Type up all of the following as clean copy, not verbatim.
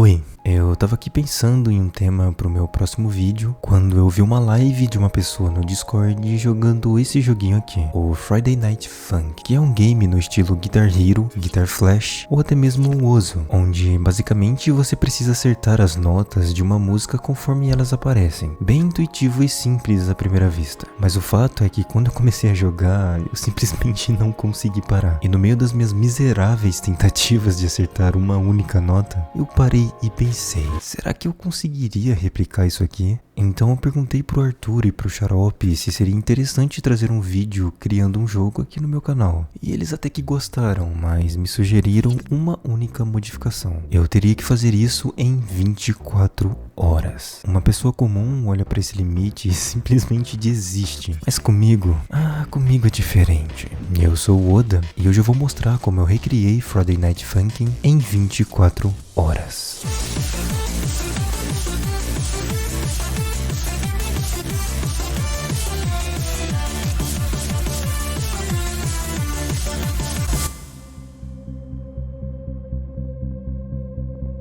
Oi, eu tava aqui pensando em um tema pro meu próximo vídeo quando eu vi uma live de uma pessoa no Discord jogando esse joguinho aqui, o Friday Night Funk, que é um game no estilo Guitar Hero, Guitar Flash ou até mesmo o Ozo, onde basicamente você precisa acertar as notas de uma música conforme elas aparecem. Bem intuitivo e simples à primeira vista, mas o fato é que quando eu comecei a jogar, eu simplesmente não consegui parar. E no meio das minhas miseráveis tentativas de acertar uma única nota, eu parei e pensei, será que eu conseguiria replicar isso aqui? Então eu perguntei pro Arthur e pro Xarope se seria interessante trazer um vídeo criando um jogo aqui no meu canal. E eles até que gostaram, mas me sugeriram uma única modificação. Eu teria que fazer isso em 24 horas. Uma pessoa comum olha pra esse limite e simplesmente desiste. Mas comigo é diferente. Eu sou o Oda e hoje eu vou mostrar como eu recriei Friday Night Funkin' em 24 horas.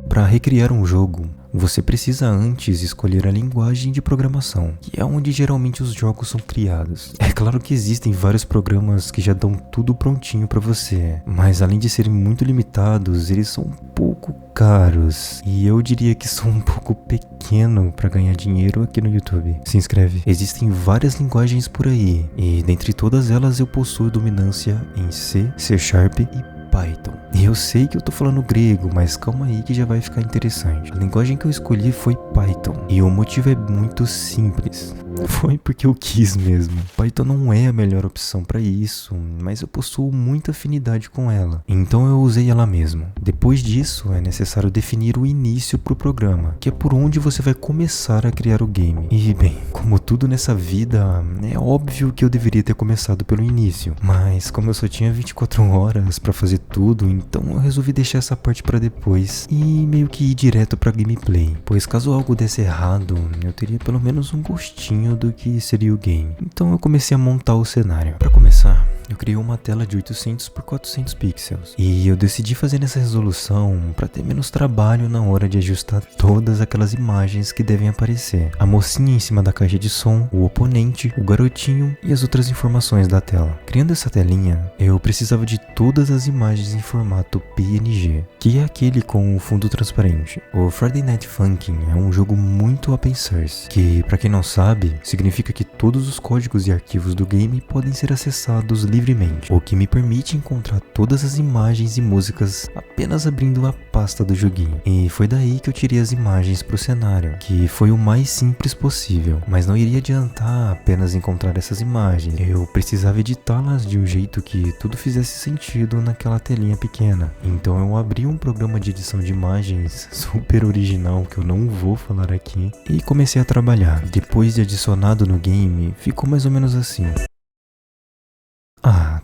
Para recriar um jogo, você precisa antes escolher a linguagem de programação, que é onde geralmente os jogos são criados. É claro que existem vários programas que já dão tudo prontinho para você, mas além de serem muito limitados, eles são um pouco caros e eu diria que são um pouco pequeno para ganhar dinheiro aqui no YouTube. Se inscreve. Existem várias linguagens por aí e dentre todas elas eu possuo dominância em C, C Sharp e Python. E eu sei que eu tô falando grego, mas calma aí que já vai ficar interessante. A linguagem que eu escolhi foi Python. E o motivo é muito simples. Foi porque eu quis mesmo. Python não é a melhor opção para isso, mas eu possuo muita afinidade com ela. Então eu usei ela mesmo. Depois disso, é necessário definir o início pro programa, que é por onde você vai começar a criar o game. E bem, como tudo nessa vida, é óbvio que eu deveria ter começado pelo início. Mas como eu só tinha 24 horas para fazer tudo, então eu resolvi deixar essa parte para depois e meio que ir direto pra gameplay. Pois caso algo desse errado, eu teria pelo menos um gostinho do que seria o game. Então eu comecei a montar o cenário. Para começar, eu criei uma tela de 800 por 400 pixels e eu decidi fazer nessa resolução para ter menos trabalho na hora de ajustar todas aquelas imagens que devem aparecer. A mocinha em cima da caixa de som, o oponente, o garotinho e as outras informações da tela. Criando essa telinha, eu precisava de todas as imagens em formato PNG, que é aquele com o fundo transparente. O Friday Night Funkin' é um jogo muito open source, que para quem não sabe, significa que todos os códigos e arquivos do game podem ser acessados livremente, o que me permite encontrar todas as imagens e músicas apenas abrindo a pasta do joguinho. E foi daí que eu tirei as imagens para o cenário, que foi o mais simples possível, mas não iria adiantar apenas encontrar essas imagens, eu precisava editá-las de um jeito que tudo fizesse sentido naquela telinha pequena. Então eu abri um programa de edição de imagens super original que eu não vou falar aqui e comecei a trabalhar. Depois de adicionado no game, ficou mais ou menos assim.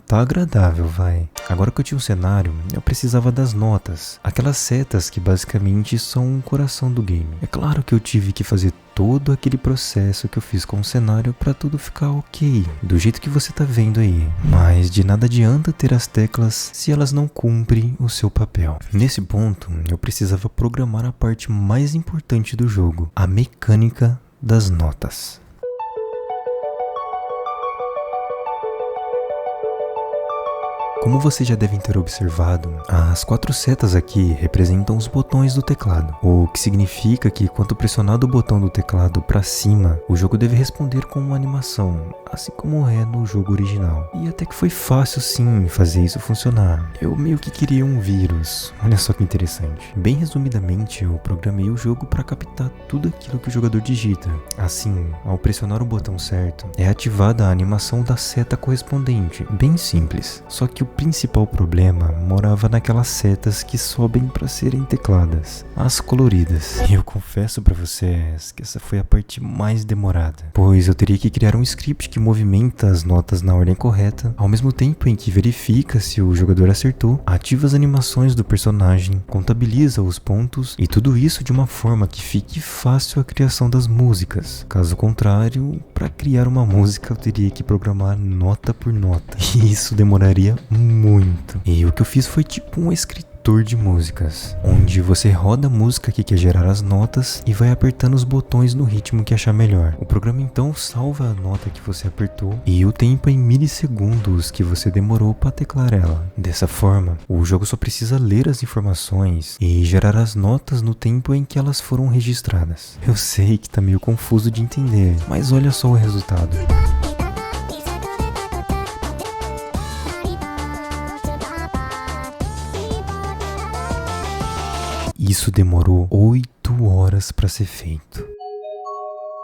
Tá agradável, vai. Agora que eu tinha um cenário, eu precisava das notas. Aquelas setas que basicamente são o coração do game. É claro que eu tive que fazer todo aquele processo que eu fiz com o cenário para tudo ficar ok, do jeito que você tá vendo aí. Mas de nada adianta ter as teclas se elas não cumprem o seu papel. Nesse ponto, eu precisava programar a parte mais importante do jogo, a mecânica das notas. Como vocês já devem ter observado, as 4 setas aqui representam os botões do teclado, o que significa que quando pressionado o botão do teclado para cima, o jogo deve responder com uma animação, assim como é no jogo original. E até que foi fácil sim fazer isso funcionar. Eu meio que queria um vírus, olha só que interessante. Bem resumidamente, eu programei o jogo para captar tudo aquilo que o jogador digita. Assim, ao pressionar o botão certo, é ativada a animação da seta correspondente, bem simples. Só que o principal problema morava naquelas setas que sobem para serem tecladas, as coloridas. E eu confesso para vocês que essa foi a parte mais demorada, pois eu teria que criar um script que movimenta as notas na ordem correta, ao mesmo tempo em que verifica se o jogador acertou, ativa as animações do personagem, contabiliza os pontos e tudo isso de uma forma que fique fácil a criação das músicas. Caso contrário, para criar uma música eu teria que programar nota por nota, e isso demoraria muito. E o que eu fiz foi tipo um escritório editor de músicas, onde você roda a música que quer gerar as notas e vai apertando os botões no ritmo que achar melhor. O programa então salva a nota que você apertou e o tempo em milissegundos que você demorou para teclar ela. Dessa forma, o jogo só precisa ler as informações e gerar as notas no tempo em que elas foram registradas. Eu sei que tá meio confuso de entender, mas olha só o resultado. Isso demorou 8 horas para ser feito.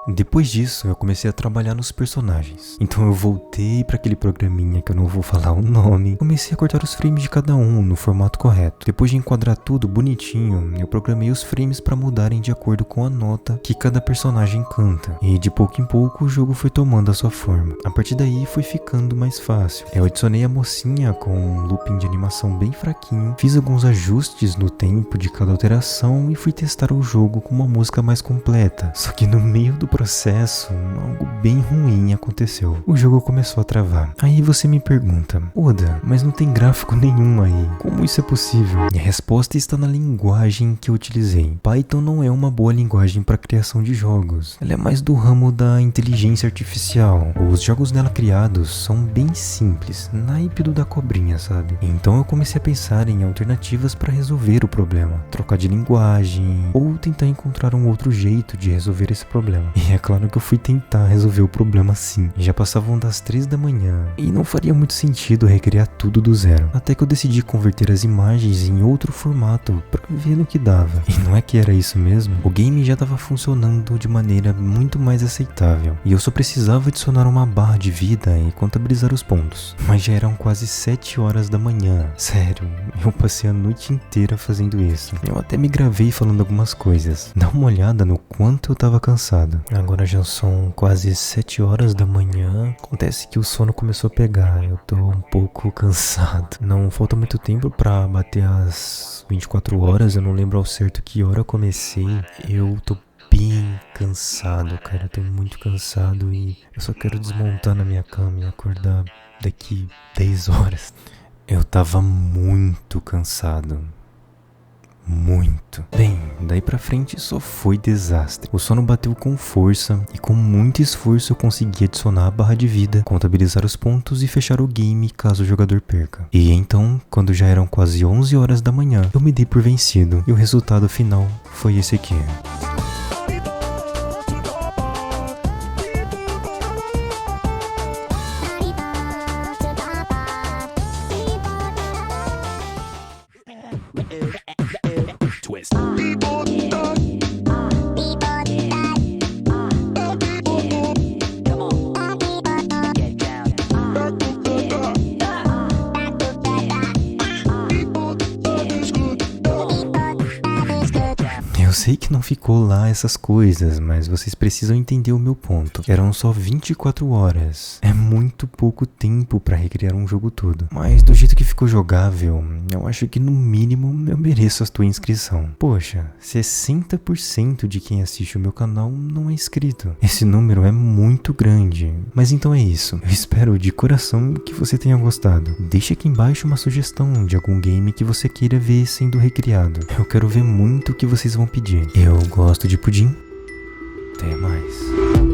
Depois disso, eu comecei a trabalhar nos personagens. Então eu voltei para aquele programinha que eu não vou falar o nome. Comecei a cortar os frames de cada um no formato correto. Depois de enquadrar tudo bonitinho, eu programei os frames para mudarem de acordo com a nota que cada personagem canta. E de pouco em pouco o jogo foi tomando a sua forma. A partir daí foi ficando mais fácil. Eu adicionei a mocinha com um looping de animação bem fraquinho. Fiz alguns ajustes no tempo de cada alteração e fui testar o jogo com uma música mais completa. Só que no meio do processo, algo bem ruim aconteceu. O jogo começou a travar. Aí você me pergunta, Oda, mas não tem gráfico nenhum aí. Como isso é possível? E a resposta está na linguagem que eu utilizei. Python não é uma boa linguagem para criação de jogos. Ela é mais do ramo da inteligência artificial. Os jogos nela criados são bem simples, naipe do da cobrinha, sabe? Então eu comecei a pensar em alternativas para resolver o problema. Trocar de linguagem ou tentar encontrar um outro jeito de resolver esse problema. E é claro que eu fui tentar resolver o problema sim. Já passavam das 3 da manhã e não faria muito sentido recriar tudo do zero. Até que eu decidi converter as imagens em outro formato pra ver no que dava. E não é que era isso mesmo? O game já estava funcionando de maneira muito mais aceitável. E eu só precisava adicionar uma barra de vida e contabilizar os pontos. Mas já eram quase 7 horas da manhã. Sério, eu passei a noite inteira fazendo isso. Eu até me gravei falando algumas coisas. Dá uma olhada no quanto eu tava cansado. Agora já são quase 7 horas da manhã. Acontece que o sono começou a pegar. Eu tô um pouco cansado. Não falta muito tempo pra bater as 24 horas. Eu não lembro ao certo que hora eu comecei. Eu tô bem cansado, cara. Eu tô muito cansado e eu só quero desmontar na minha cama e acordar daqui 10 horas. Eu tava muito cansado. Muito. Bem, daí pra frente só foi desastre. O sono bateu com força e com muito esforço eu consegui adicionar a barra de vida, contabilizar os pontos e fechar o game caso o jogador perca. E então, quando já eram quase 11 horas da manhã, eu me dei por vencido e o resultado final foi esse aqui. Eu sei que não ficou lá essas coisas, mas vocês precisam entender o meu ponto. Eram só 24 horas. É muito pouco tempo pra recriar um jogo todo. Mas do jeito que ficou jogável, eu acho que no mínimo eu mereço a tua inscrição. Poxa, 60% de quem assiste o meu canal não é inscrito. Esse número é muito grande. Mas então é isso. Eu espero de coração que você tenha gostado. Deixa aqui embaixo uma sugestão de algum game que você queira ver sendo recriado. Eu quero ver muito o que vocês vão pedir. Eu gosto de pudim. Até mais.